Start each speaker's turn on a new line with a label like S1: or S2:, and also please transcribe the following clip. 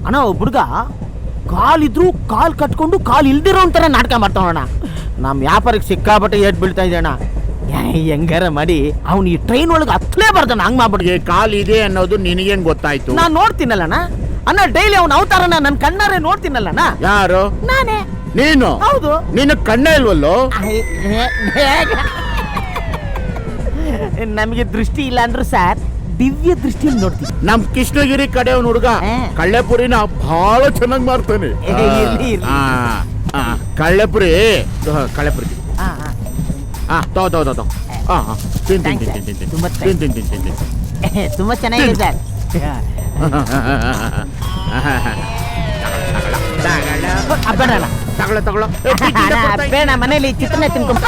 S1: ಅಣ್ಣ ಒಬ್ಬ ಹುಡುಗ ಕಾಲಿದ್ರು ಕಾಲ್ ಕಟ್ಕೊಂಡು ಕಾಲ್ ಇಲ್ದಿರೋ ಒಂಥರ ನಾಟಕ ಮಾಡ್ತಾವಣ್ಣ. ನಮ್ಮ ವ್ಯಾಪಾರಕ್ಕೆ ಸಿಕ್ಕಾಪಟ್ಟೆ ಏಟ್ ಬೀಳ್ತಾ ಇದೆ ಅಣ್ಣ. ಹೆಂಗಾರ ಮಾಡಿ ಅವ್ನು ಈ ಟ್ರೈನ್ ಒಳಗೆ ಹತ್ತಲೇ ಬರ್ತಾನೆ. ಹಂಗ್ ಮಾಡ್ಬಿಟ್ಟು
S2: ಕಾಲ್ ಇದೆ ಅನ್ನೋದು ನಿನಗೇನ್ ಗೊತ್ತಾಯ್ತು?
S1: ನಾನ್ ನೋಡ್ತೀನಲ್ಲಣ್ಣ ಅಣ್ಣ, ಡೈಲಿ ಅವ್ನ ಅವತಾರನ ನನ್ ಕಣ್ಣಾರೆ ನೋಡ್ತೀನಲ್ಲಣ್ಣ.
S2: ಯಾರು?
S1: ನಾನೇ.
S2: ನೀನು?
S1: ಹೌದು.
S2: ನಿನ್ನ ಕಣ್ಣೇ ಇಲ್ವಲ್ಲೋ?
S1: ನಮಗೆ ದೃಷ್ಟಿ ಇಲ್ಲ ಅಂದ್ರು ಸರ್ ದಿವ್ಯ ದೃಷ್ಟಿಯಲ್ಲಿ ನೋಡ್ತೀವಿ.
S2: ನಮ್ ಕೃಷ್ಣಗಿರಿ ಕಡೆ ಅವ್ನ ಹುಡುಗ ಕಳ್ಳೆಪುರಿನ ಬಹಳ ಚೆನ್ನಾಗಿ ಮಾಡ್ತಾನೆ. ಕಳ್ಳೆಪುರಿ ಕಳ್ಳೆಪುರಿ
S1: ತುಂಬಾ ಚೆನ್ನಾಗಿದೆ ಸರ್.
S2: ತಗೊಳ್ಳೋ
S1: ಬೇಡ, ಮನೇಲಿ ಚಿತ್ರನ ತಿನ್ಕೊಂಡು